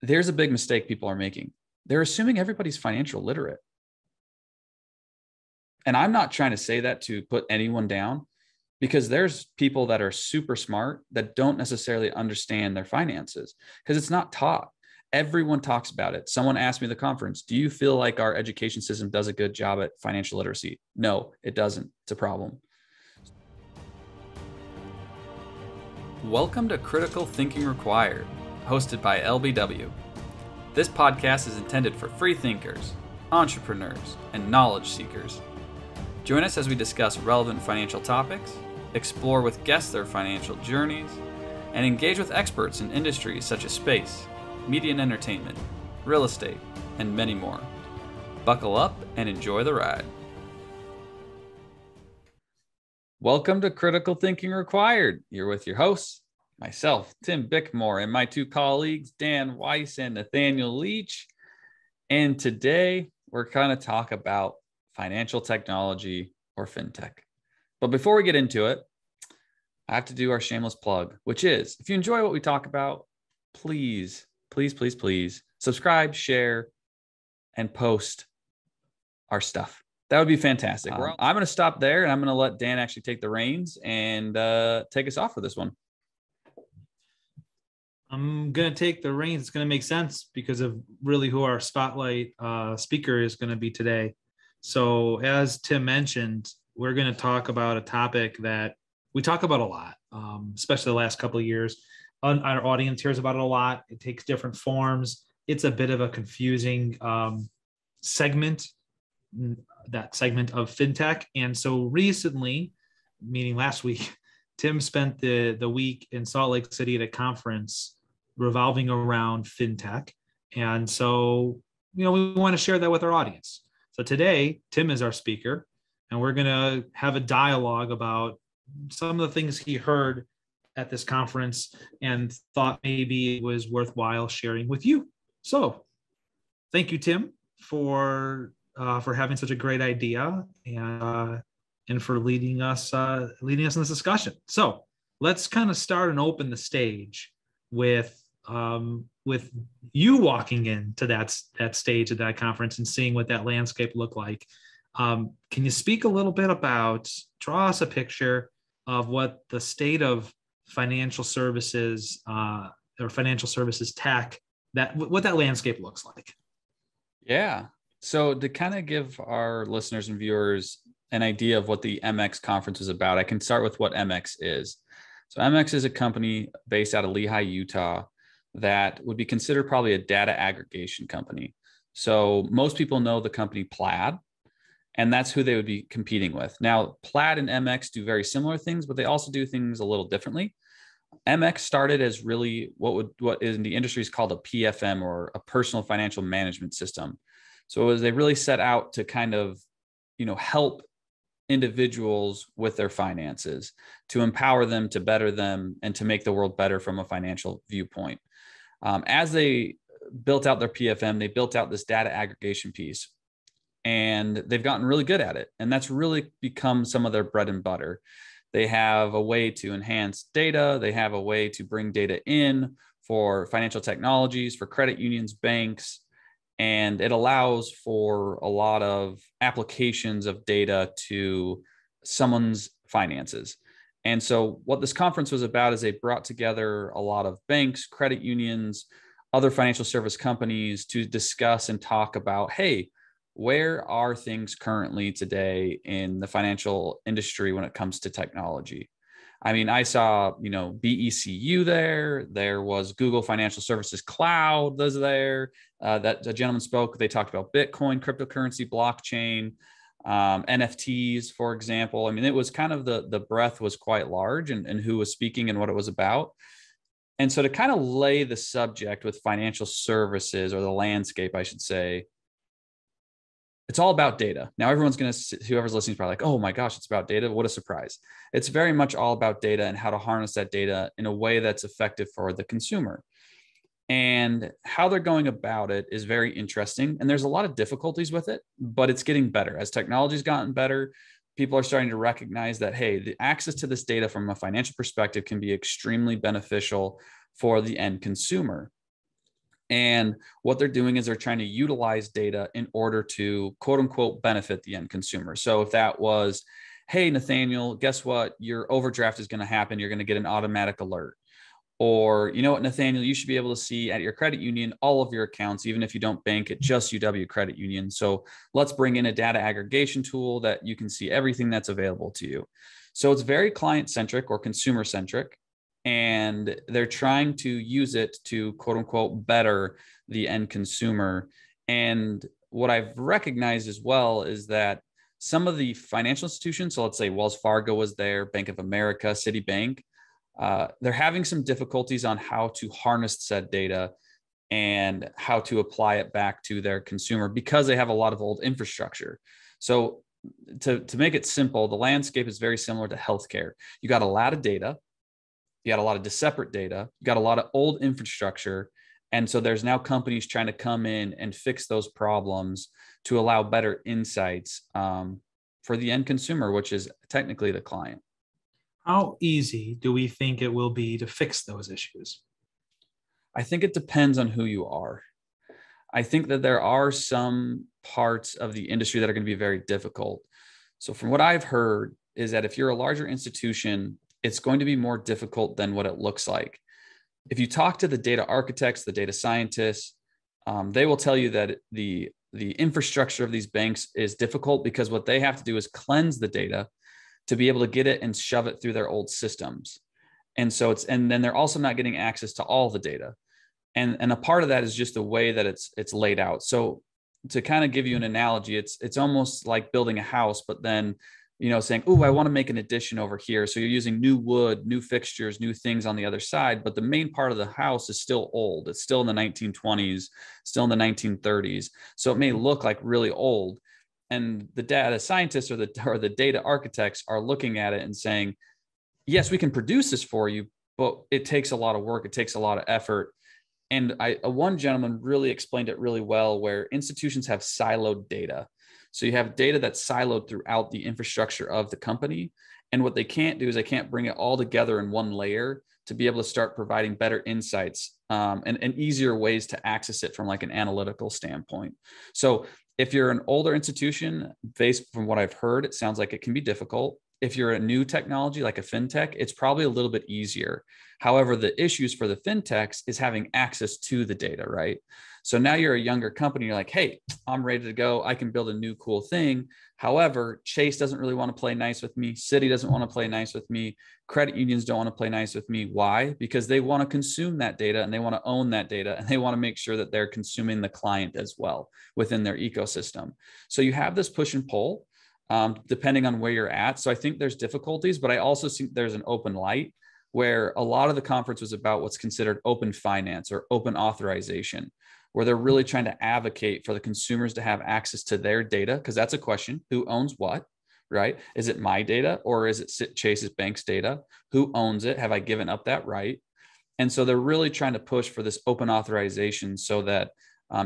There's a big mistake people are making. They're assuming everybody's financial literate. And I'm not trying to say that to put anyone down, because there's people that are super smart that don't necessarily understand their finances because it's not taught. Everyone talks about it. Someone asked me at the conference, do you feel like our education system does a good job at financial literacy? No, it doesn't. It's a problem. Welcome to Critical Thinking Required, hosted by LBW. This podcast is intended for free thinkers, entrepreneurs, and knowledge seekers. Join us as we discuss relevant financial topics, explore with guests their financial journeys, and engage with experts in industries such as space, media and entertainment, real estate, and many more. Buckle up and enjoy the ride. Welcome to Critical Thinking Required. You're with your hosts, myself, Tim Bickmore, and my two colleagues, Dan Weiss and Nathaniel Leach. And today we're going to talk about financial technology or fintech. But before we get into it, I have to do our shameless plug, which is, if you enjoy what we talk about, please subscribe, share, and post our stuff. That would be fantastic. I'm going to stop there, and I'm going to let Dan actually take the reins and take us off for this one. I'm going to take the reins. It's going to make sense because of really who our spotlight speaker is going to be today. So as Tim mentioned, we're going to talk about a topic that we talk about a lot, especially the last couple of years. Our audience hears about it a lot. It takes different forms. It's a bit of a confusing segment of fintech. And so recently, meaning last week, Tim spent the week in Salt Lake City at a conference revolving around fintech. And so, we want to share that with our audience. So today, Tim is our speaker, and we're going to have a dialogue about some of the things he heard at this conference and thought maybe it was worthwhile sharing with you. So thank you, Tim, for having such a great idea and for leading us in this discussion. So let's kind of start and open the stage with you walking into that stage at that conference and seeing what that landscape looked like. Can you speak a little bit about, draw us a picture of what the state of financial services or financial services tech, what that landscape looks like? Yeah. So to kind of give our listeners and viewers an idea of what the MX conference is about, I can start with what MX is. So MX is a company based out of Lehi, Utah, that would be considered probably a data aggregation company. So most people know the company Plaid, and that's who they would be competing with. Now, Plaid and MX do very similar things, but they also do things a little differently. MX started as really what is in the industry is called a PFM, or a personal financial management system. So as they really set out to kind of, help individuals with their finances, to empower them, to better them, and to make the world better from a financial viewpoint. As they built out their PFM, they built out this data aggregation piece, and they've gotten really good at it. And that's really become some of their bread and butter. They have a way to enhance data. They have a way to bring data in for financial technologies, for credit unions, banks, and it allows for a lot of applications of data to someone's finances. And so what this conference was about is they brought together a lot of banks, credit unions, other financial service companies to discuss and talk about, hey, where are things currently today in the financial industry when it comes to technology? I mean, I saw, BECU there. There was Google Financial Services Cloud was there. That a gentleman spoke. They talked about Bitcoin, cryptocurrency, blockchain, NFTs, for example. I mean, it was kind of the breadth was quite large and who was speaking and what it was about. And so to kind of lay the subject with financial services, or the landscape, I should say, it's all about data. Now, whoever's listening is probably like, oh my gosh, it's about data. What a surprise. It's very much all about data and how to harness that data in a way that's effective for the consumer. And how they're going about it is very interesting. And there's a lot of difficulties with it, but it's getting better. As technology's gotten better, people are starting to recognize that, hey, the access to this data from a financial perspective can be extremely beneficial for the end consumer. And what they're doing is they're trying to utilize data in order to quote unquote benefit the end consumer. So if that was, hey, Nathaniel, guess what? Your overdraft is going to happen. You're going to get an automatic alert. Or, you know what, Nathaniel, you should be able to see at your credit union all of your accounts, even if you don't bank at just UW Credit Union. So let's bring in a data aggregation tool that you can see everything that's available to you. So it's very client-centric or consumer-centric, and they're trying to use it to quote unquote better the end consumer. And what I've recognized as well is that some of the financial institutions, so let's say Wells Fargo was there, Bank of America, Citibank, they're having some difficulties on how to harness said data and how to apply it back to their consumer because they have a lot of old infrastructure. So to make it simple, the landscape is very similar to healthcare. You got a lot of data, you got a lot of disparate data, you got a lot of old infrastructure. And so there's now companies trying to come in and fix those problems to allow better insights for the end consumer, which is technically the client. How easy do we think it will be to fix those issues? I think it depends on who you are. I think that there are some parts of the industry that are going to be very difficult. So from what I've heard is that if you're a larger institution, it's going to be more difficult than what it looks like. If you talk to the data architects, the data scientists, they will tell you that the infrastructure of these banks is difficult because what they have to do is cleanse the data to be able to get it and shove it through their old systems. And so and then they're also not getting access to all the data. And a part of that is just the way that it's laid out. So to kind of give you an analogy, it's almost like building a house, but then, saying, oh, I want to make an addition over here. So you're using new wood, new fixtures, new things on the other side, but the main part of the house is still old. It's still in the 1920s, still in the 1930s. So it may look like really old. And the data scientists or the data architects are looking at it and saying, yes, we can produce this for you, but it takes a lot of work. It takes a lot of effort. And one gentleman really explained it really well, where institutions have siloed data. So you have data that's siloed throughout the infrastructure of the company. And what they can't do is they can't bring it all together in one layer to be able to start providing better insights and easier ways to access it from like an analytical standpoint. So if you're an older institution, based from what I've heard, it sounds like it can be difficult. If you're a new technology like a fintech, it's probably a little bit easier. However, the issues for the fintechs is having access to the data, right? So now you're a younger company, you're like, hey, I'm ready to go. I can build a new cool thing. However, Chase doesn't really want to play nice with me. Citi doesn't want to play nice with me. Credit unions don't want to play nice with me. Why? Because they want to consume that data and they want to own that data and they want to make sure that they're consuming the client as well within their ecosystem. So you have this push and pull depending on where you're at. So I think there's difficulties, but I also think there's an open light where a lot of the conference was about what's considered open finance or open authorization, where they're really trying to advocate for the consumers to have access to their data. Because that's a question: who owns what, right? Is it my data or is it Chase's bank's data? Who owns it? Have I given up that right? And so they're really trying to push for this open authorization so that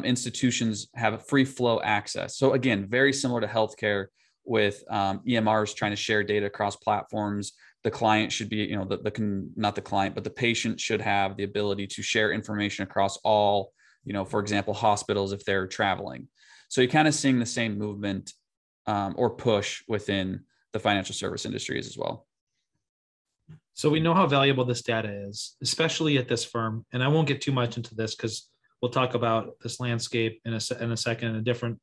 institutions have a free flow access. So again, very similar to healthcare with EMRs trying to share data across platforms. The client should be, not the client, but the patient should have the ability to share information across all, for example, hospitals if they're traveling. So you're kind of seeing the same movement or push within the financial service industries as well. So we know how valuable this data is, especially at this firm. And I won't get too much into this because we'll talk about this landscape in a second, in a different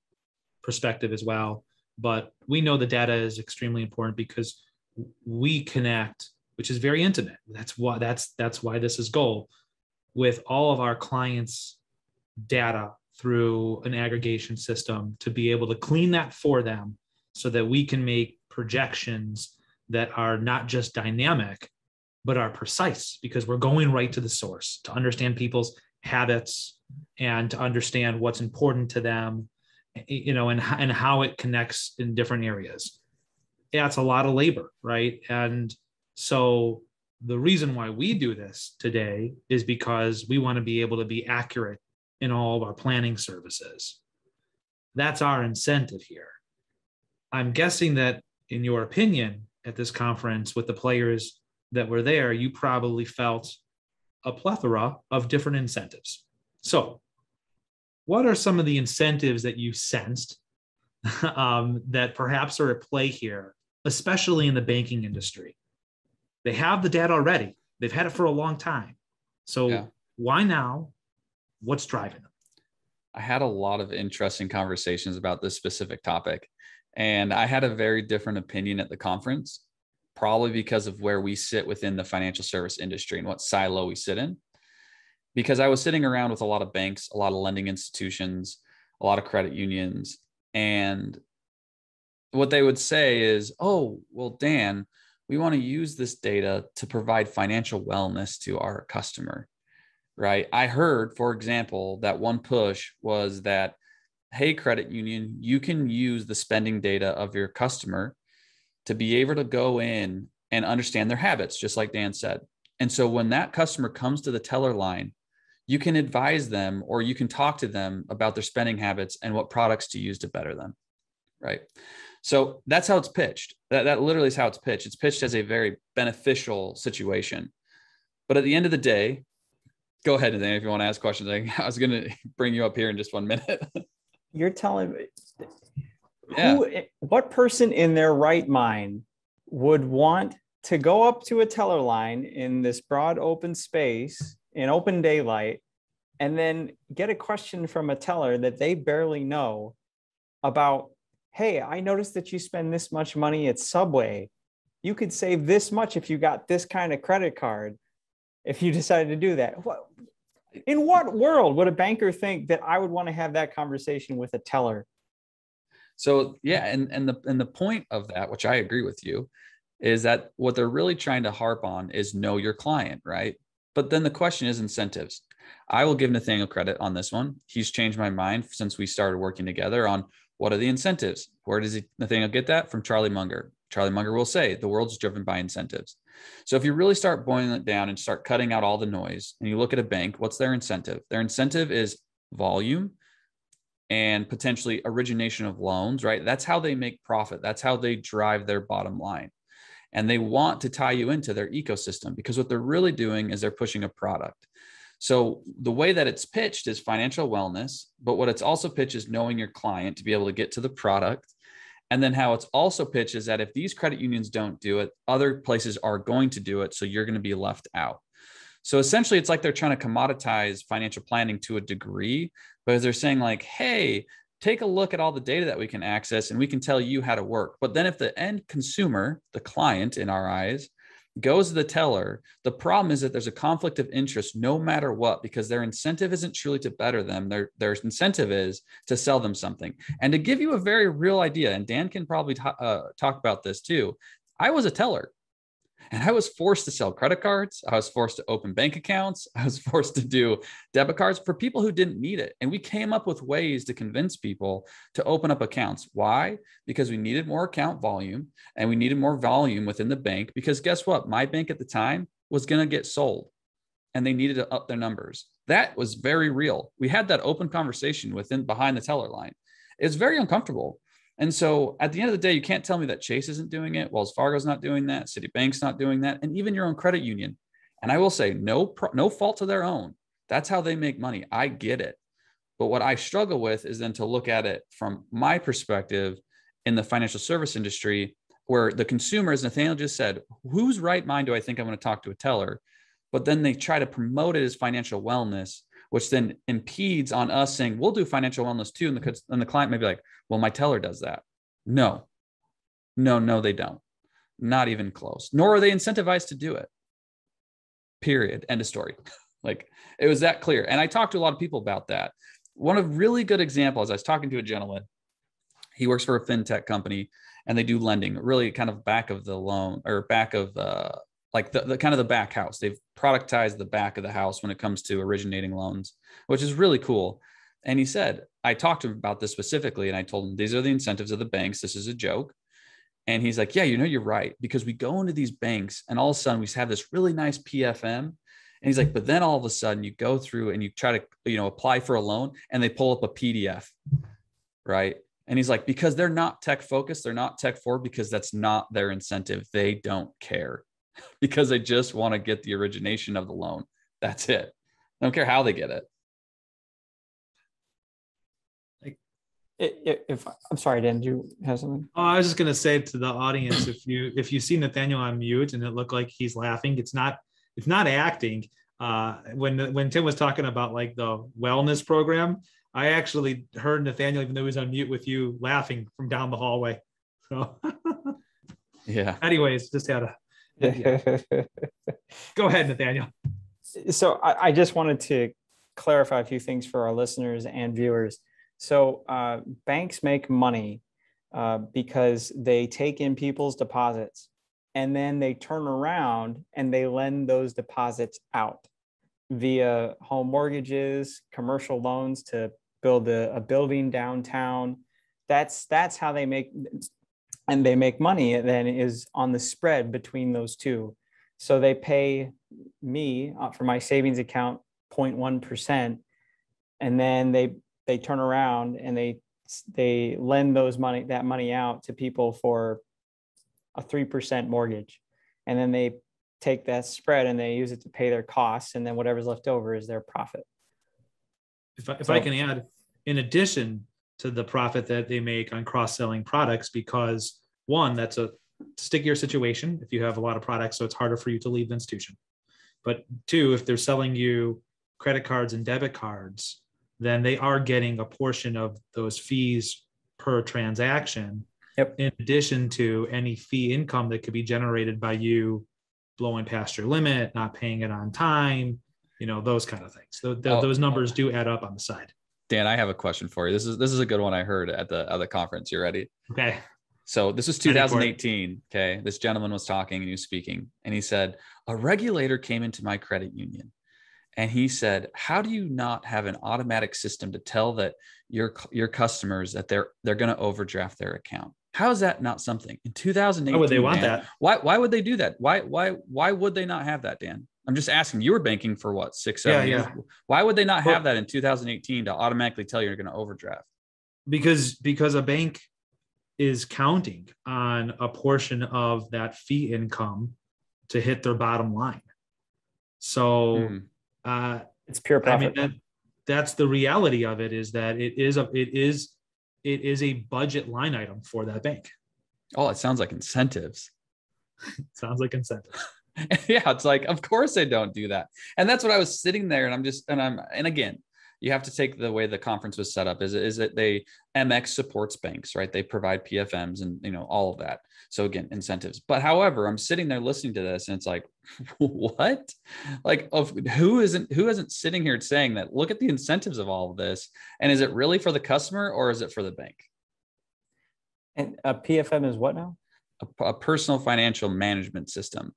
perspective as well. But we know the data is extremely important because we connect, which is very intimate. That's why this is goal, with all of our clients' data through an aggregation system to be able to clean that for them so that we can make projections that are not just dynamic, but are precise, because we're going right to the source to understand people's habits and to understand what's important to them, and how it connects in different areas. Yeah, it's a lot of labor, right? And so the reason why we do this today is because we want to be able to be accurate in all of our planning services. That's our incentive here. I'm guessing that, in your opinion, at this conference with the players that were there, you probably felt a plethora of different incentives. So what are some of the incentives that you sensed that perhaps are at play here, especially in the banking industry? They have the data already. They've had it for a long time. So why now? What's driving them? I had a lot of interesting conversations about this specific topic, and I had a very different opinion at the conference, probably because of where we sit within the financial service industry and what silo we sit in. Because I was sitting around with a lot of banks, a lot of lending institutions, a lot of credit unions, and what they would say is, oh, well, Dan, we want to use this data to provide financial wellness to our customer, right? I heard, for example, that one push was that, hey, credit union, you can use the spending data of your customer to be able to go in and understand their habits, just like Dan said. And so when that customer comes to the teller line, you can advise them or you can talk to them about their spending habits and what products to use to better them, right? So that's how it's pitched. That literally is how it's pitched. It's pitched as a very beneficial situation. But at the end of the day, go ahead, Dan, if you want to ask questions. I was going to bring you up here in just 1 minute. You're telling me, what person in their right mind would want to go up to a teller line in this broad open space in open daylight and then get a question from a teller that they barely know about, hey, I noticed that you spend this much money at Subway. You could save this much if you got this kind of credit card, if you decided to do that. In what world would a banker think that I would want to have that conversation with a teller? So yeah, and the point of that, which I agree with you, is that what they're really trying to harp on is know your client, right? But then the question is incentives. I will give Nathaniel credit on this one. He's changed my mind since we started working together on what are the incentives. Where does Nathaniel get that? From Charlie Munger. Charlie Munger will say the world's driven by incentives. So if you really start boiling it down and start cutting out all the noise and you look at a bank, what's their incentive? Their incentive is volume and potentially origination of loans, right? That's how they make profit. That's how they drive their bottom line. And they want to tie you into their ecosystem because what they're really doing is they're pushing a product. So the way that it's pitched is financial wellness, but what it's also pitched is knowing your client to be able to get to the product. And then how it's also pitched is that if these credit unions don't do it, other places are going to do it. So you're going to be left out. So essentially, it's like they're trying to commoditize financial planning to a degree, because they're saying like, hey, take a look at all the data that we can access and we can tell you how to work. But then if the end consumer, the client in our eyes, goes to the teller, the problem is that there's a conflict of interest no matter what, because their incentive isn't truly to better them. Their incentive is to sell them something. And to give you a very real idea, and Dan can probably talk about this too, I was a teller. And I was forced to sell credit cards. I was forced to open bank accounts. I was forced to do debit cards for people who didn't need it. And we came up with ways to convince people to open up accounts. Why? Because we needed more account volume and we needed more volume within the bank, because guess what? My bank at the time was going to get sold and they needed to up their numbers. That was very real. We had that open conversation behind the teller line. It's very uncomfortable. And so at the end of the day, you can't tell me that Chase isn't doing it. Wells Fargo's not doing that. Citibank's not doing that. And even your own credit union. And I will say no fault to their own. That's how they make money. I get it. But what I struggle with is then to look at it from my perspective in the financial service industry, where the consumer, as Nathaniel just said, whose right mind do I think I'm going to talk to a teller? But then they try to promote it as financial wellness, which then impedes on us saying, we'll do financial wellness too. And the client may be like, well, my teller does that. No, they don't. Not even close. Nor are they incentivized to do it. Period. End of story. Like, it was that clear. And I talked to a lot of people about that. One of really good examples, I was talking to a gentleman. He works for a fintech company and they do lending, really kind of back of the loan, or back of like the kind of the back house. They've productized the back of the house when it comes to originating loans, which is really cool. And he said, I talked to him about this specifically, and I told him, these are the incentives of the banks. This is a joke. And he's like, yeah, you're right. Because we go into these banks and all of a sudden we have this really nice PFM. And he's like, but then all of a sudden you go through and you try to, apply for a loan and they pull up a PDF, right? And he's like, because they're not tech focused, they're not tech forward, because that's not their incentive. They don't care because they just want to get the origination of the loan. That's it. They don't care how they get it. If I'm sorry, Dan, do you have something? Oh, I was just gonna say to the audience, if you see Nathaniel on mute and it looked like he's laughing, it's not acting. When Tim was talking about like the wellness program, I actually heard Nathaniel, even though he was on mute with you, laughing from down the hallway. So Yeah. anyways, just had go ahead, Nathaniel. So I just wanted to clarify a few things for our listeners and viewers. So banks make money because they take in people's deposits and then they turn around and they lend those deposits out via home mortgages, commercial loans to build a building downtown. That's how they make, and they make money then is on the spread between those two. So they pay me for my savings account 0.1%, and then they turn around and they lend that money out to people for a 3% mortgage, and then they take that spread and they use it to pay their costs, and then whatever's left over is their profit. If I can add, in addition to the profit that they make on cross-selling products, because one, that's a stickier situation if you have a lot of products, so it's harder for you to leave the institution. But two, if they're selling you credit cards and debit cards, then they are getting a portion of those fees per transaction. Yep. In addition to any fee income that could be generated by you blowing past your limit, not paying it on time, those kind of things. Those numbers do add up on the side. Dan, I have a question for you. This is a good one I heard at the conference. You ready? Okay. So this was 2018. Okay. This gentleman was talking and he was speaking, and he said, a regulator came into my credit union and he said, how do you not have an automatic system to tell that your customers that they're going to overdraft their account? How is that not something in 2018? Why would they want Dan, that? Why would they do that? Why would they not have that, Dan? I'm just asking. You were banking for what, 6-7 years? Why would they not have that in 2018 to automatically tell you're going to overdraft? Because a bank is counting on a portion of that fee income to hit their bottom line. So it's pure profit. I mean, that's the reality of it, is that it is a budget line item for that bank. Oh, it sounds like incentives. Sounds like incentives. Yeah, it's like, of course they don't do that. And that's what I was sitting there, and again, you have to take the way the conference was set up is that MX supports banks, right? They provide PFMs and all of that. So again, incentives. But however, I'm sitting there listening to this and it's like, what? Like, who isn't sitting here saying that, look at the incentives of all of this. And is it really for the customer or is it for the bank? And a PFM is what now? A personal financial management system.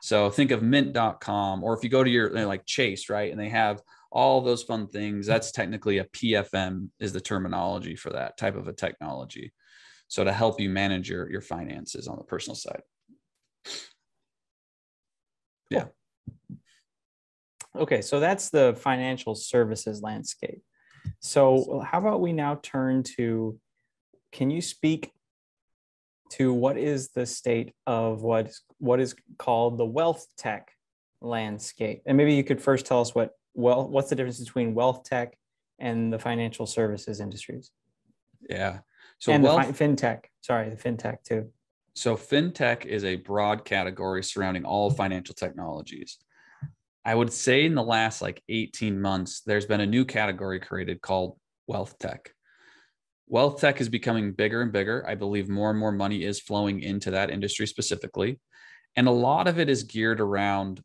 So think of mint.com, or if you go to your like Chase, right? And they have all those fun things. That's technically a PFM is the terminology for that type of a technology. So to help you manage your finances on the personal side. Yeah. Okay. So that's the financial services landscape. So how about we now turn to, can you speak to what is the state of what is called the wealth tech landscape? And maybe you could first tell us what's the difference between wealth tech and the financial services industries? Yeah. So and the fintech too. So fintech is a broad category surrounding all financial technologies. I would say in the last 18 months, there's been a new category created called wealth tech. Wealth tech is becoming bigger and bigger. I believe more and more money is flowing into that industry specifically. And a lot of it is geared around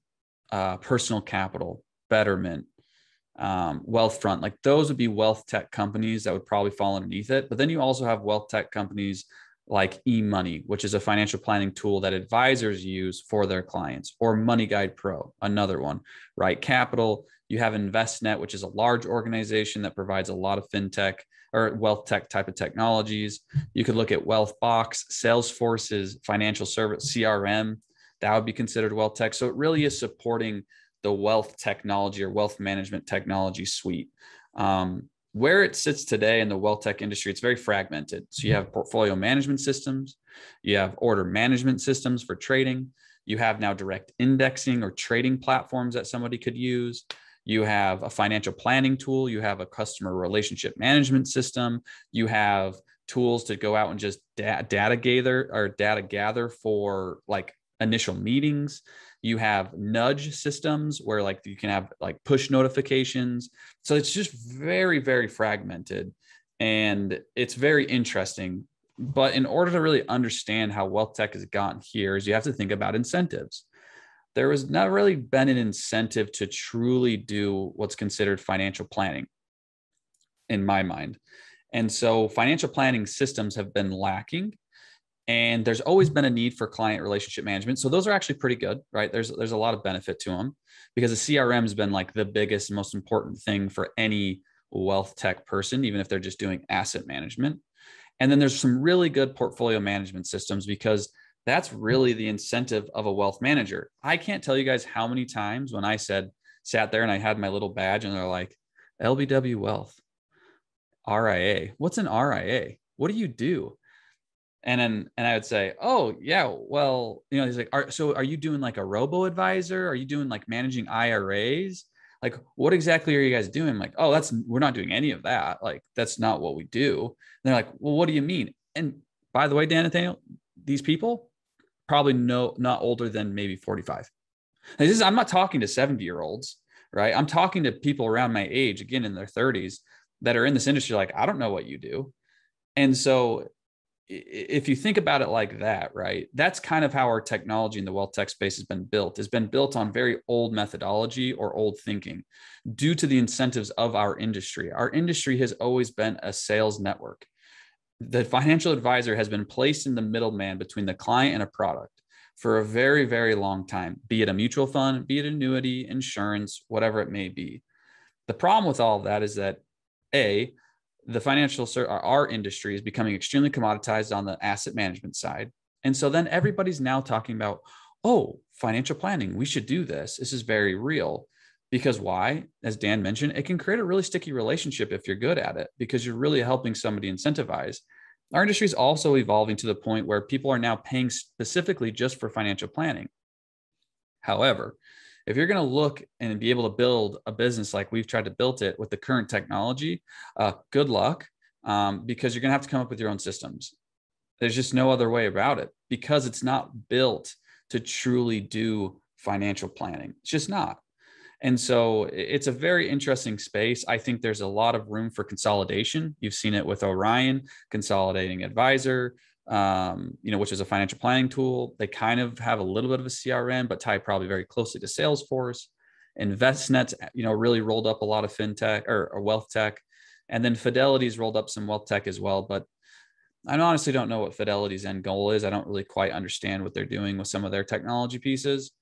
personal capital, betterment, Wealthfront. Like those would be wealth tech companies that would probably fall underneath it. But then you also have wealth tech companies like eMoney, which is a financial planning tool that advisors use for their clients, or Money Guide Pro, another one, right? Capital, you have InvestNet, which is a large organization that provides a lot of fintech or wealth tech type of technologies. You could look at WealthBox, Salesforce's financial service, CRM, that would be considered wealth tech. So it really is supporting the wealth technology or wealth management technology suite. Where it sits today in the wealth tech industry, it's very fragmented. So you have portfolio management systems, you have order management systems for trading, you have now direct indexing or trading platforms that somebody could use. you have a financial planning tool, you have a customer relationship management system, you have tools to go out and just data gather for like initial meetings. You have nudge systems where like you can have like push notifications. So it's just very, very fragmented, and it's very interesting. But in order to really understand how WealthTech has gotten here, is you have to think about incentives. There has not really been an incentive to truly do what's considered financial planning, in my mind. And so financial planning systems have been lacking, and there's always been a need for client relationship management. So those are actually pretty good, right? There's a lot of benefit to them, because the CRM has been like the biggest, most important thing for any wealth tech person, even if they're just doing asset management. And then there's some really good portfolio management systems, because that's really the incentive of a wealth manager. I can't tell you guys how many times when I sat there and I had my little badge and they're like, LBW Wealth, RIA. What's an RIA? What do you do? And I would say, oh yeah, well, he's like, so are you doing like a robo advisor? Are you doing like managing IRAs? Like, what exactly are you guys doing? I'm like, oh, we're not doing any of that. Like, that's not what we do. And they're like, well, what do you mean? And by the way, Dan Nathaniel, these people probably not older than maybe 45. I'm not talking to 70-year-olds, right? I'm talking to people around my age, again, in their 30s, that are in this industry. Like, I don't know what you do. And so if you think about it like that, right, that's kind of how our technology in the wealth tech space has been built. It's been built on very old methodology or old thinking due to the incentives of our industry. Our industry has always been a sales network. The financial advisor has been placed in the middleman between the client and a product for a very, very long time, be it a mutual fund, be it annuity, insurance, whatever it may be. The problem with all of that is that our industry is becoming extremely commoditized on the asset management side. And so then everybody's now talking about, oh, financial planning, we should do this. This is very real. Because why? As Dan mentioned, it can create a really sticky relationship if you're good at it, because you're really helping somebody incentivize. Our industry is also evolving to the point where people are now paying specifically just for financial planning. However, if you're going to look and be able to build a business like we've tried to build it with the current technology, good luck, because you're going to have to come up with your own systems. There's just no other way about it, because it's not built to truly do financial planning. It's just not. And so it's a very interesting space. I think there's a lot of room for consolidation. You've seen it with Orion, Consolidating Advisor, which is a financial planning tool. They kind of have a little bit of a CRM, but tie probably very closely to Salesforce. InvestNet's, really rolled up a lot of fintech or wealth tech. And then Fidelity's rolled up some wealth tech as well. But I honestly don't know what Fidelity's end goal is. I don't really quite understand what they're doing with some of their technology pieces.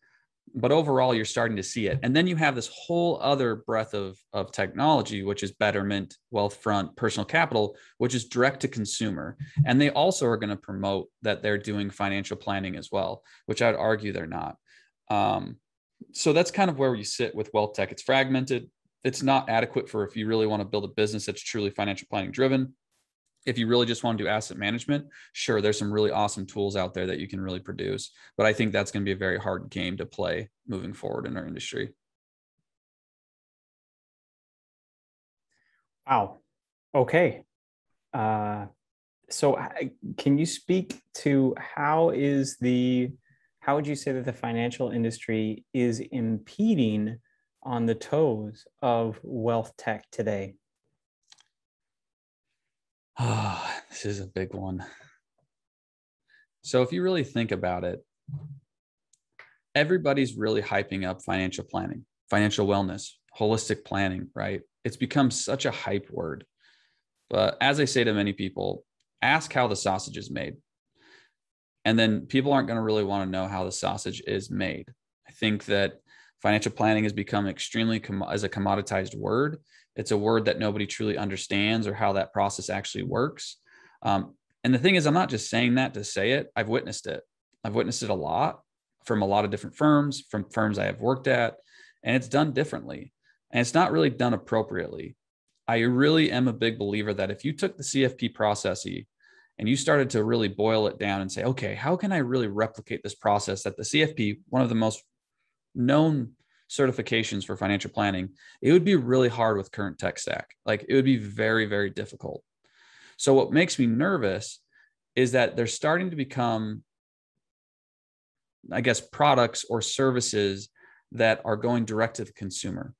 But overall, you're starting to see it. And then you have this whole other breadth of technology, which is Betterment, Wealthfront, Personal Capital, which is direct to consumer. And they also are going to promote that they're doing financial planning as well, which I would argue they're not. So that's kind of where we sit with wealth tech. It's fragmented. It's not adequate for if you really want to build a business that's truly financial planning driven. If you really just want to do asset management, sure, there's some really awesome tools out there that you can really produce. But I think that's going to be a very hard game to play moving forward in our industry. Wow. Okay. So can you speak to how would you say that the financial industry is impeding on the toes of wealth tech today? Oh, this is a big one. So if you really think about it, everybody's really hyping up financial planning, financial wellness, holistic planning, right? It's become such a hype word. But as I say to many people, ask how the sausage is made. And then people aren't going to really want to know how the sausage is made. I think that financial planning has become extremely as a commoditized word. It's a word that nobody truly understands or how that process actually works. And the thing is, I'm not just saying that to say it. I've witnessed it. I've witnessed it a lot from a lot of different firms, from firms I have worked at, and it's done differently. And it's not really done appropriately. I really am a big believer that if you took the CFP process and you started to really boil it down and say, okay, how can I really replicate this process that the CFP, one of the most known certifications for financial planning, it would be really hard with current tech stack. Like it would be very, very difficult. So what makes me nervous is that they're starting to become, I guess, products or services that are going direct to the consumer.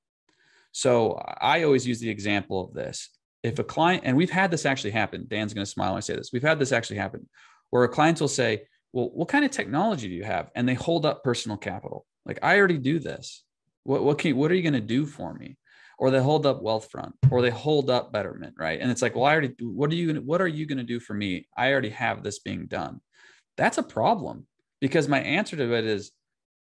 So I always use the example of this. If a client, and we've had this actually happen, Dan's going to smile when I say this. We've had this actually happen where a client will say, well, what kind of technology do you have? And they hold up personal capital. Like, I already do this. What are you going to do for me? Or they hold up Wealthfront, or they hold up Betterment, right? And it's like, well, I already do. What are you going to do for me? I already have this being done. That's a problem, because my answer to it is,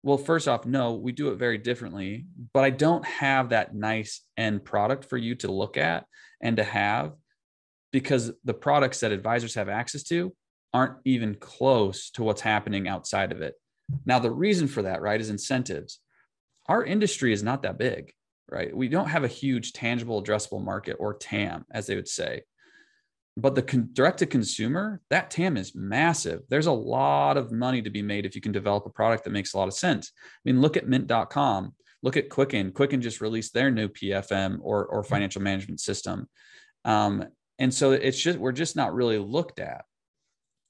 well, first off, no, we do it very differently, but I don't have that nice end product for you to look at and to have, because the products that advisors have access to aren't even close to what's happening outside of it. Now, the reason for that, right, is incentives. Our industry is not that big, right? We don't have a huge tangible addressable market, or TAM, as they would say. But the direct to consumer, that TAM is massive. There's a lot of money to be made if you can develop a product that makes a lot of sense. I mean, look at mint.com, look at Quicken. Quicken just released their new PFM or financial management system. And so we're just not really looked at.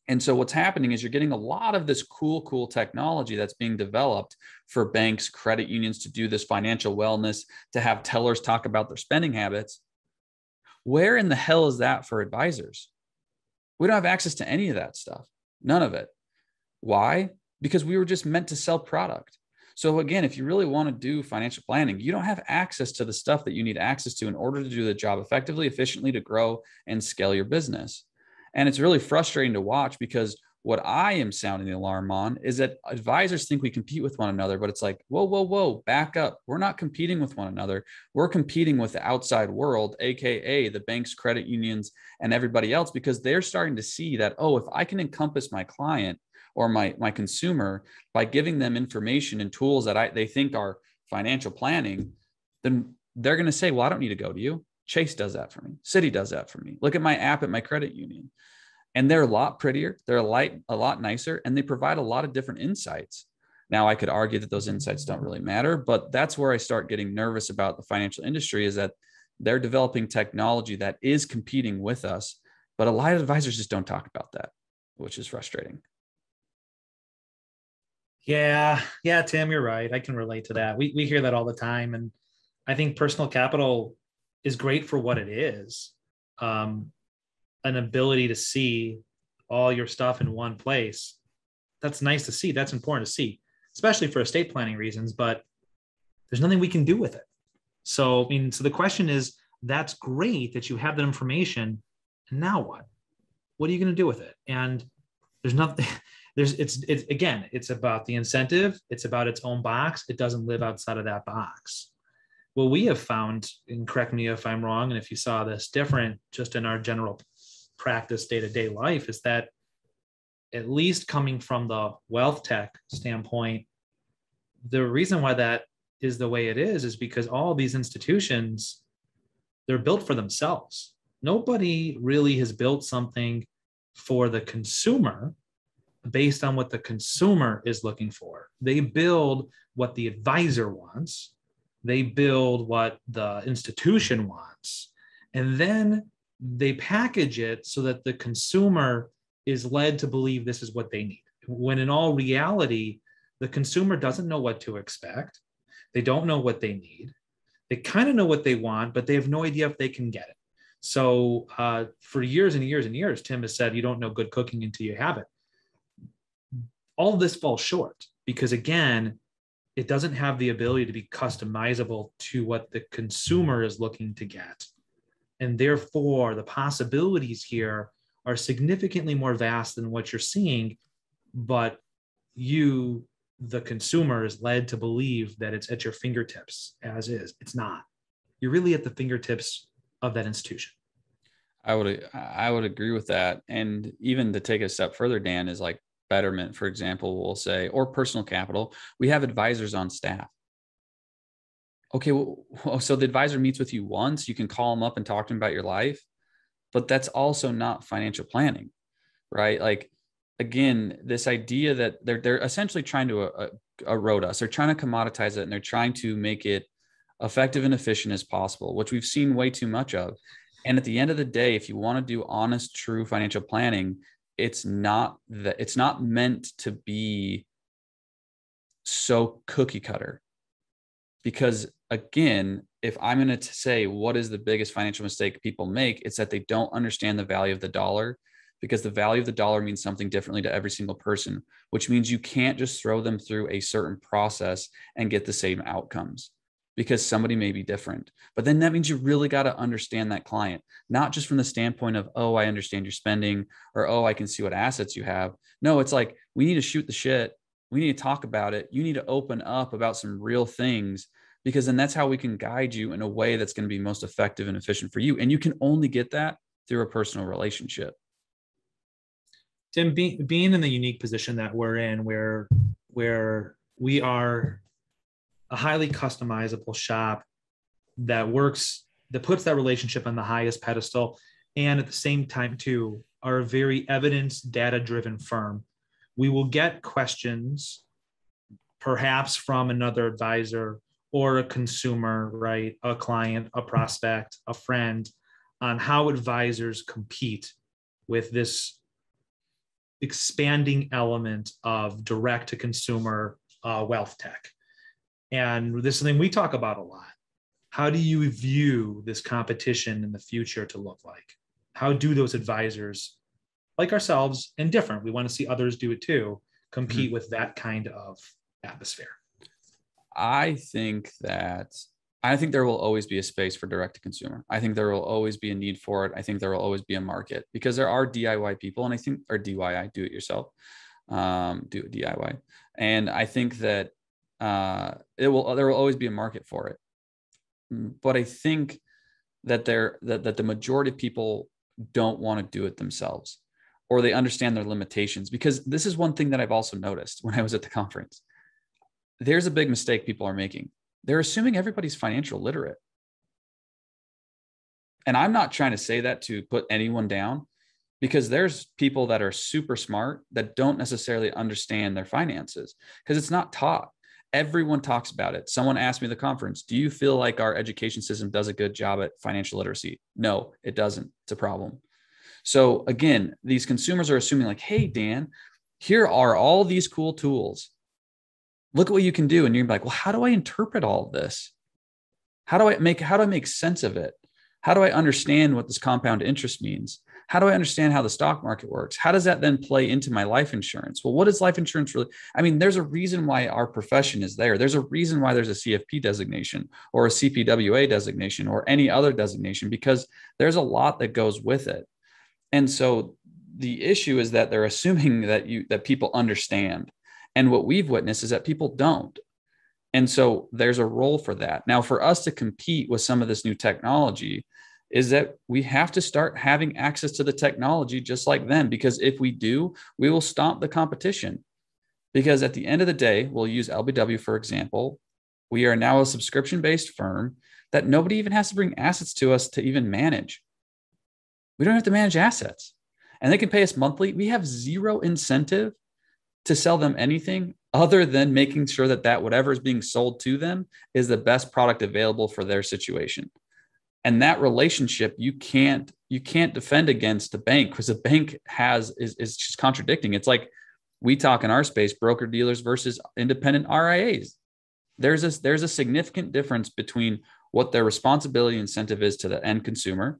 And so what's happening is you're getting a lot of this cool technology that's being developed for banks, credit unions to do this financial wellness, to have tellers talk about their spending habits. Where in the hell is that for advisors? We don't have access to any of that stuff. None of it. Why? Because we were just meant to sell product. So again, if you really want to do financial planning, you don't have access to the stuff that you need access to in order to do the job effectively, efficiently, to grow and scale your business. And it's really frustrating to watch, because what I am sounding the alarm on is that advisors think we compete with one another, but it's like, whoa, back up. We're not competing with one another. We're competing with the outside world, AKA the banks, credit unions, and everybody else, because they're starting to see that, oh, if I can encompass my client or my consumer by giving them information and tools that they think are financial planning, then they're going to say, well, I don't need to go to you. Chase does that for me. Citi does that for me. Look at my app at my credit union. And they're a lot prettier. They're a lot nicer, and they provide a lot of different insights. Now, I could argue that those insights don't really matter, but that's where I start getting nervous about the financial industry, is that they're developing technology that is competing with us, but a lot of advisors just don't talk about that, which is frustrating. Yeah, Tim, you're right. I can relate to that. We hear that all the time. And I think personal capital is great for what it is. An ability to see all your stuff in one place. That's nice to see. That's important to see, especially for estate planning reasons, but there's nothing we can do with it. So the question is, that's great that you have that information. And now what? What are you going to do with it? And there's nothing, it's about the incentive. It's about its own box. It doesn't live outside of that box. What we have found, and correct me if I'm wrong, and if you saw this different just in our general practice day-to-day life, is that, at least coming from the WealthTech standpoint, the reason why that is the way it is because all these institutions, they're built for themselves. Nobody really has built something for the consumer based on what the consumer is looking for. They build what the advisor wants. They build what the institution wants. And then they package it so that the consumer is led to believe this is what they need. When in all reality, the consumer doesn't know what to expect. They don't know what they need. They kind of know what they want, but they have no idea if they can get it. So for years and years and years, Tim has said, you don't know good cooking until you have it. All of this falls short because, again, it doesn't have the ability to be customizable to what the consumer is looking to get. And therefore, the possibilities here are significantly more vast than what you're seeing. But you, the consumer, is led to believe that it's at your fingertips as is. It's not. You're really at the fingertips of that institution. I would agree with that. And even to take a step further, Dan, is like Betterment, for example, will say, or Personal Capital, we have advisors on staff. Okay, well, so the advisor meets with you once, you can call them up and talk to them about your life, but that's also not financial planning, right? Like, again, this idea that they're essentially trying to erode us. They're trying to commoditize it, and they're trying to make it effective and efficient as possible, which we've seen way too much of. And at the end of the day, if you want to do honest, true financial planning, it's not meant to be so cookie cutter. Because again, if I'm going to say what is the biggest financial mistake people make, it's that they don't understand the value of the dollar, because the value of the dollar means something differently to every single person, which means you can't just throw them through a certain process and get the same outcomes, because somebody may be different. But then that means you really got to understand that client, not just from the standpoint of, oh, I understand your spending, or, oh, I can see what assets you have. No, it's like, we need to shoot the shit. We need to talk about it. You need to open up about some real things, because then that's how we can guide you in a way that's going to be most effective and efficient for you. And you can only get that through a personal relationship. Tim, being in the unique position that we're in, where we are a highly customizable shop that puts that relationship on the highest pedestal, and at the same time too, are a very evidence data-driven firm. We will get questions perhaps from another advisor or a consumer, right? A client, a prospect, a friend, on how advisors compete with this expanding element of direct to consumer wealth tech. And this is something we talk about a lot. How do you view this competition in the future to look like? How do those advisors, like ourselves and different, we want to see others do it too, compete with that kind of atmosphere? I think there will always be a space for direct to consumer. I think there will always be a need for it. I think there will always be a market, because there are DIY people, and I think, or DIY, do it yourself, do it DIY. And I think that there will always be a market for it. But I think that that the majority of people don't want to do it themselves, or they understand their limitations. Because this is one thing that I've also noticed when I was at the conference. There's a big mistake people are making. They're assuming everybody's financial literate. And I'm not trying to say that to put anyone down, because there's people that are super smart that don't necessarily understand their finances, because it's not taught. Everyone talks about it. Someone asked me at the conference, do you feel like our education system does a good job at financial literacy? No, it doesn't. It's a problem. So again, these consumers are assuming like, hey, Dan, here are all these cool tools. Look at what you can do. And you're like, well, how do I interpret all of this? How do I make sense of it? How do I understand what this compound interest means? How do I understand how the stock market works? How does that then play into my life insurance? Well, what is life insurance really? I mean, there's a reason why our profession is there. There's a reason why there's a CFP designation or a CPWA designation or any other designation, because there's a lot that goes with it. And so the issue is that they're assuming that people understand. And what we've witnessed is that people don't. And so there's a role for that. Now, for us to compete with some of this new technology is that we have to start having access to the technology just like them, because if we do, we will stomp the competition. Because at the end of the day, we'll use LBW, for example. We are now a subscription-based firm that nobody even has to bring assets to us to even manage. We don't have to manage assets, and they can pay us monthly. We have zero incentive to sell them anything other than making sure that whatever is being sold to them is the best product available for their situation. And that relationship, you can't defend against the bank, because the bank is just contradicting. It's like we talk in our space, broker dealers versus independent RIAs. There's a significant difference between what their responsibility incentive is to the end consumer.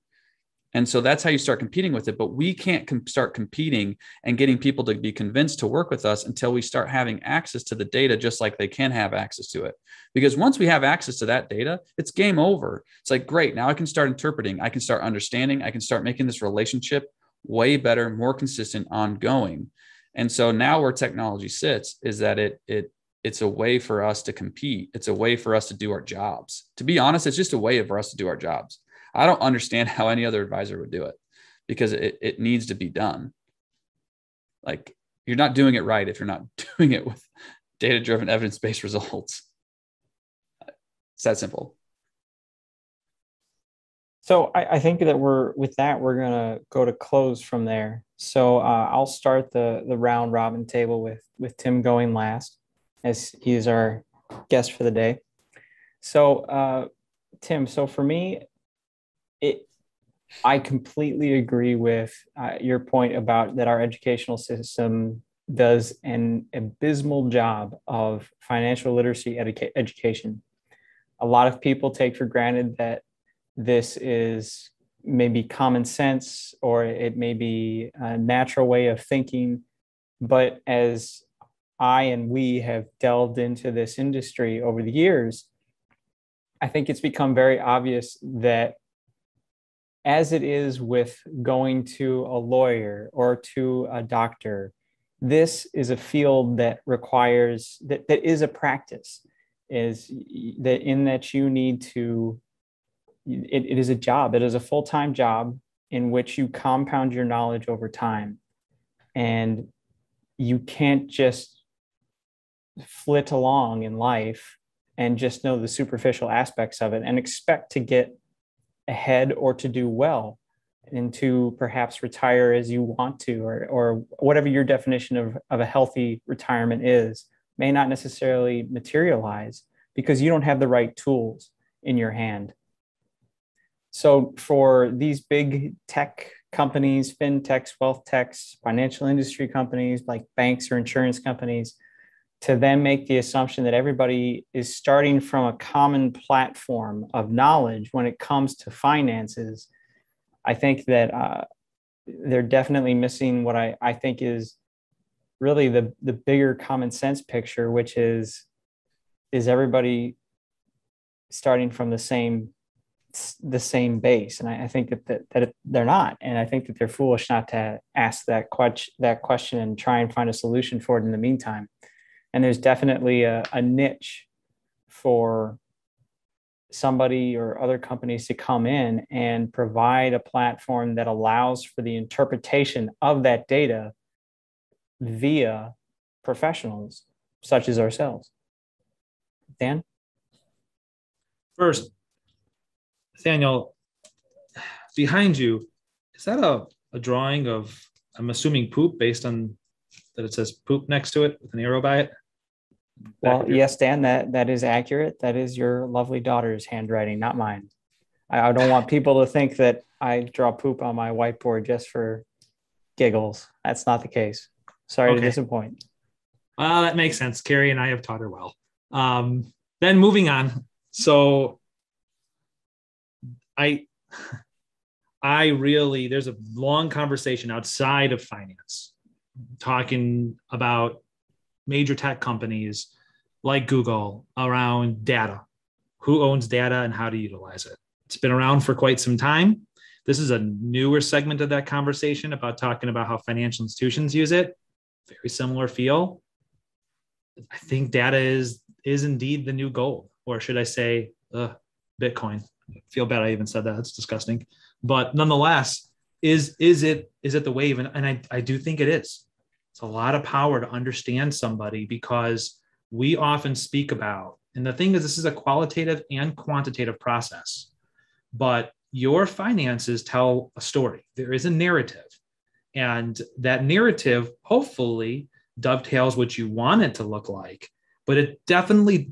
And so that's how you start competing with it. But we can't start competing and getting people to be convinced to work with us until we start having access to the data, just like they can have access to it. Because once we have access to that data, it's game over. It's like, great, now I can start interpreting. I can start understanding. I can start making this relationship way better, more consistent, ongoing. And so now where technology sits is that it's a way for us to compete. It's a way for us to do our jobs. To be honest, it's just a way for us to do our jobs. I don't understand how any other advisor would do it, because it needs to be done. Like, you're not doing it right if you're not doing it with data-driven, evidence-based results. It's that simple. So I think that we're going to go to close from there. So I'll start the round robin table with Tim going last. as he is our guest for the day. So, Tim, so for me, I completely agree with your point about that our educational system does an abysmal job of financial literacy education. A lot of people take for granted that this is maybe common sense or it may be a natural way of thinking. But as I and we have delved into this industry over the years, I think it's become very obvious that as it is with going to a lawyer or to a doctor, this is a field that requires, that is a practice, is that in that you need to, it is a job, it is a full-time job in which you compound your knowledge over time. And you can't just flit along in life and just know the superficial aspects of it and expect to get ahead or to do well and to perhaps retire as you want to, or whatever your definition of a healthy retirement is, may not necessarily materialize because you don't have the right tools in your hand. So for these big tech companies, fintechs, wealth techs, financial industry companies like banks or insurance companies, to then make the assumption that everybody is starting from a common platform of knowledge when it comes to finances, I think that they're definitely missing what I think is really the bigger common sense picture, which is everybody starting from the same base. And I think that they're not. And I think that they're foolish not to ask that question and try and find a solution for it in the meantime. And there's definitely a niche for somebody or other companies to come in and provide a platform that allows for the interpretation of that data via professionals such as ourselves. Dan? First, Nathaniel, behind you, is that a drawing of, I'm assuming, poop based on that it says poop next to it with an arrow by it? Well, yes, Dan, that is accurate. That is your lovely daughter's handwriting, not mine. I don't want people to think that I draw poop on my whiteboard just for giggles. That's not the case. Sorry to disappoint. Well, that makes sense. Carrie and I have taught her well. Then moving on. So I really, there's a long conversation outside of finance talking about major tech companies like Google around data, who owns data and how to utilize it. It's been around for quite some time. This is a newer segment of that conversation about talking about how financial institutions use it. Very similar feel. I think data is indeed the new gold, or should I say Bitcoin. I feel bad I even said that. It's disgusting. But nonetheless, is it the wave? And I do think it is. It's a lot of power to understand somebody, because we often speak about, and the thing is, this is a qualitative and quantitative process, but your finances tell a story. There is a narrative, and that narrative hopefully dovetails what you want it to look like, but it definitely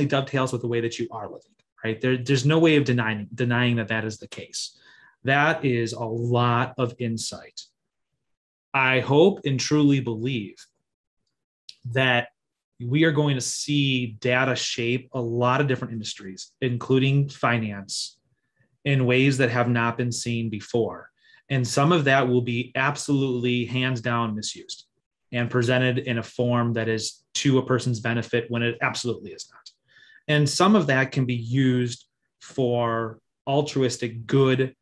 dovetails with the way that you are living, right? There's no way of denying that is the case. That is a lot of insight. I hope and truly believe that we are going to see data shape a lot of different industries, including finance, in ways that have not been seen before. And some of that will be absolutely hands down misused and presented in a form that is to a person's benefit when it absolutely is not. And some of that can be used for altruistic good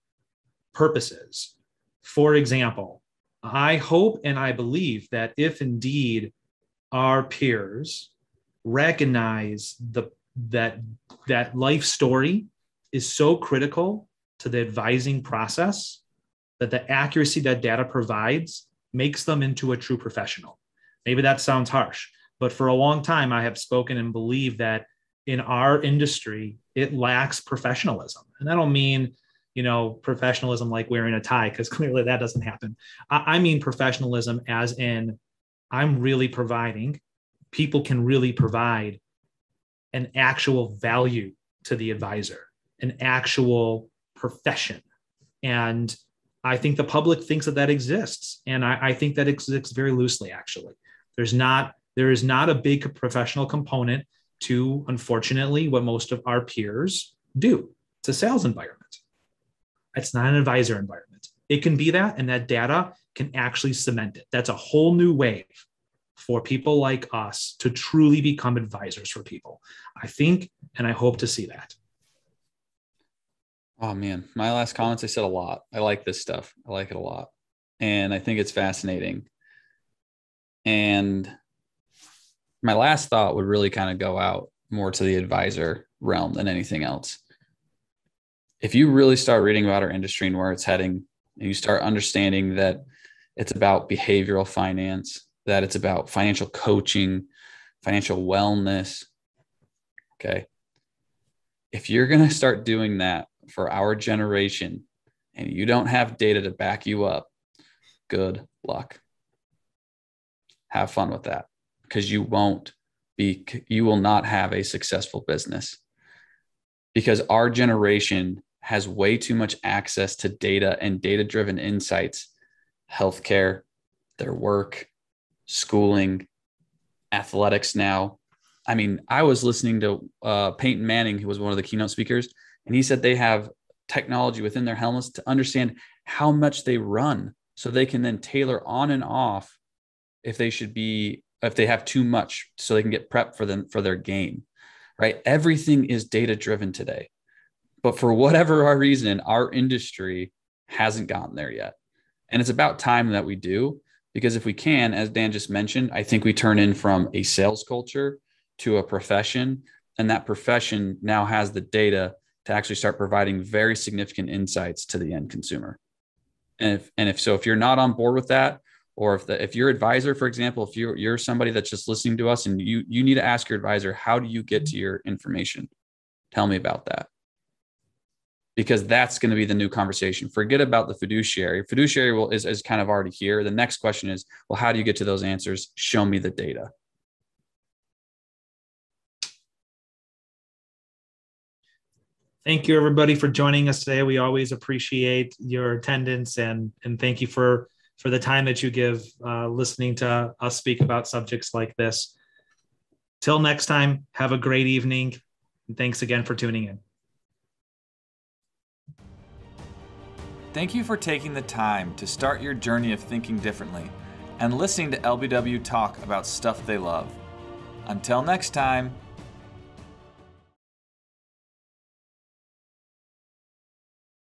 purposes. For example, I hope and I believe that if indeed our peers recognize that life story is so critical to the advising process, that the accuracy that data provides makes them into a true professional. Maybe that sounds harsh, but for a long time I have spoken and believed that in our industry, it lacks professionalism. And I don't mean, professionalism like wearing a tie, because clearly that doesn't happen. I mean professionalism as in, I'm really providing people can really provide an actual value to the advisor, an actual profession. And I think the public thinks that exists. And I think that exists very loosely, actually. There is not a big professional component to, unfortunately, what most of our peers do. It's a sales environment. It's not an advisor environment. It can be that, and that data can actually cement it. That's a whole new wave for people like us to truly become advisors for people. I think, and I hope to see that. Oh man, my last comments, I said a lot. I like this stuff. I like it a lot. And I think it's fascinating. And my last thought would really kind of go out more to the advisor realm than anything else. If you really start reading about our industry and where it's heading, and you start understanding that it's about behavioral finance, that it's about financial coaching, financial wellness. Okay. If you're going to start doing that for our generation and you don't have data to back you up, good luck. Have fun with that, because you will not have a successful business, because our generation has way too much access to data and data-driven insights, healthcare, their work, schooling, athletics now. I mean, I was listening to Peyton Manning, who was one of the keynote speakers, and he said they have technology within their helmets to understand how much they run, so they can then tailor on and off if they have too much, so they can get prepped for their game, right? Everything is data-driven today. But for whatever our reason, our industry hasn't gotten there yet. And it's about time that we do, because if we can, as Dan just mentioned, I think we turn in from a sales culture to a profession, and that profession now has the data to actually start providing very significant insights to the end consumer. And if you're not on board with that, or if your advisor, for example, if you're somebody that's just listening to us and you need to ask your advisor, how do you get to your information? Tell me about that. Because that's going to be the new conversation. Forget about the fiduciary. Fiduciary is kind of already here. The next question is, well, how do you get to those answers? Show me the data. Thank you, everybody, for joining us today. We always appreciate your attendance, and thank you for the time that you give listening to us speak about subjects like this. Till next time, have a great evening. And thanks again for tuning in. Thank you for taking the time to start your journey of thinking differently and listening to LBW talk about stuff they love. Until next time.